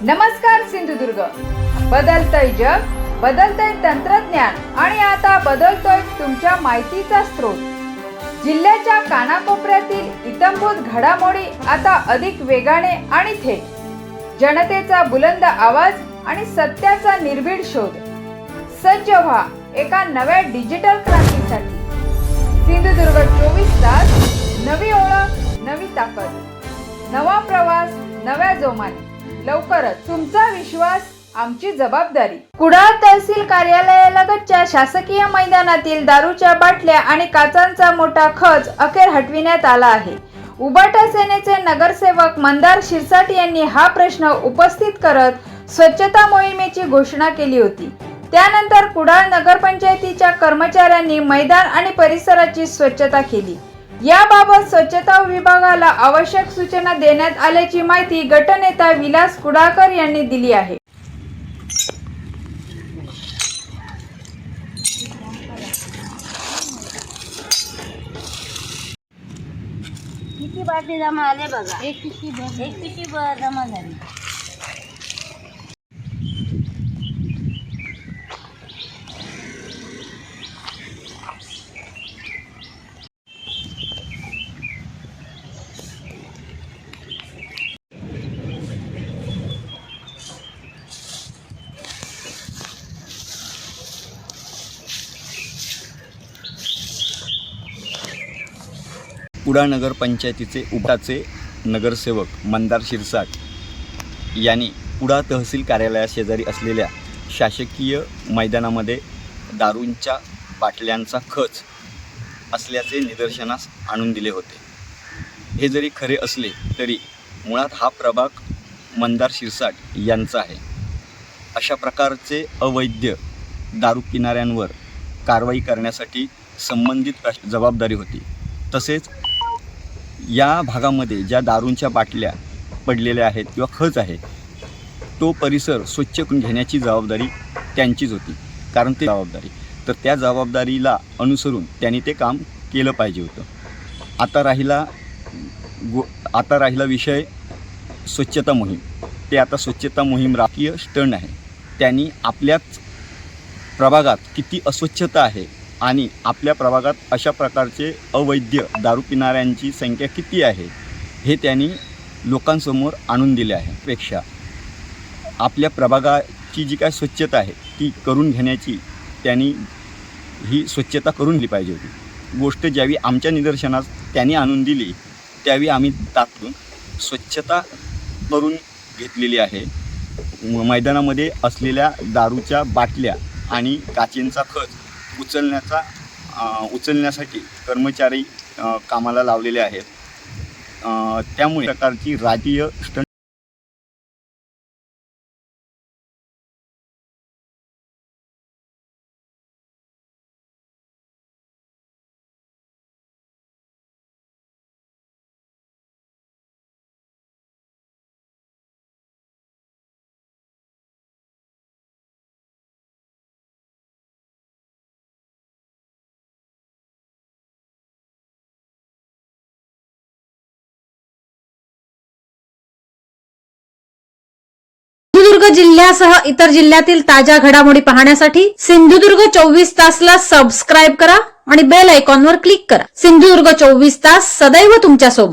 नमस्कार सिंधुदुर्ग. बदलतय जग, बदलतय तंत्रज्ञान आणि आता बदलतोय तुमच्या माहितीचा स्रोत. जिल्ह्याच्या कानाकोपऱ्यातील इत्थंभूत घडामोडी आता अधिक वेगाने आणि थेट. जनतेचा बुलंद आवाज आणि सत्याचा निर्भीड शोध. सज्ज व्हा एका नव्या डिजिटल क्रांतीसाठी. सिंधुदुर्ग 24 तास. नवी ओळख, नवी ताकद, नवा प्रवास, नव्या जोमाने. लवकरच. तुमचा विश्वास, आमची जबाबदारी. कुडाळ तहसील कार्यालयालगतच्या शासकीय मैदानातील दारूच्या बाटल्या आणि काचांचा मोठा खच अखेर हटविण्यात आला आहे. उबाटा सेनेचे नगरसेवक मंदार शिरसाट यांनी हा प्रश्न उपस्थित करत स्वच्छता मोहिमेची घोषणा केली होती. त्यानंतर कुडाळ नगरपंचायतीच्या कर्मचाऱ्यांनी मैदान आणि परिसराची स्वच्छता केली. याबाबत स्वच्छता विभागाला आवश्यक सूचना देण्यात आल्याची माहिती गटनेता विलास कुडाळकर यांनी दिली आहे. किती बाटली जमा आले बघा. एक पिशवी जमा झाली. कुडाळ नगरपंचायतीचे उबाटाचे नगरसेवक मंदार शिरसाट यांनी कुडाळ तहसील कार्यालयाशेजारी असलेल्या शासकीय मैदानामध्ये दारूंच्या बाटल्यांचा खच असल्याचे निदर्शनास आणून दिले होते. हे जरी खरे असले तरी मुळात हा प्रभाग मंदार शिरसाट यांचा आहे. अशा प्रकारचे अवैध दारू पिणाऱ्यांवर कारवाई करण्यासाठी संबंधित जबाबदारी होती. तसेच या भागामध्ये ज्या दारूंच्या बाटल्या पडलेल्या आहेत किंवा खच आहे तो परिसर स्वच्छ करून घेण्याची जबाबदारी त्यांचीच होती. कारण ते जबाबदारी तर त्या जबाबदारीला अनुसरून त्यांनी ते काम केलं पाहिजे होतं. आता राहिला विषय स्वच्छता मोहीम. ते आता स्वच्छता मोहीम राजकीय स्टंट आहे. त्यांनी आपल्याच प्रभागात किती अस्वच्छता आहे आणि आपल्या प्रभागात अशा प्रकारचे अवैध दारू पिणाऱ्यांची संख्या किती आहे हे त्यांनी लोकांसमोर आणून दिले आहे. पेक्षा आपल्या प्रभागाची जी काय स्वच्छता आहे ती करून घेण्याची त्यांनी ही स्वच्छता करून दिली पाहिजे होती. गोष्ट ज्यावेळी आमच्या निदर्शनास त्यांनी आणून दिली त्यावेळी आम्ही तात्काळ स्वच्छता करून घेतलेली आहे. मैदानामध्ये असलेल्या दारूच्या बाटल्या आणि काचेंचा खच उचलण्यासाठी कर्मचारी कामाला लावलेले आहेत. त्यामुळे प्रकारची राजकीय स्टंट सिंधुदुर्ग जिल्ह्यासह इतर जिल्ह्यातील ताज्या घडामोडी पाहण्यासाठी सिंधुदुर्ग 24 तासला सबस्क्राईब करा आणि बेल आयकॉनवर क्लिक करा. सिंधुदुर्ग 24 तास सदैव तुमच्या सोबत.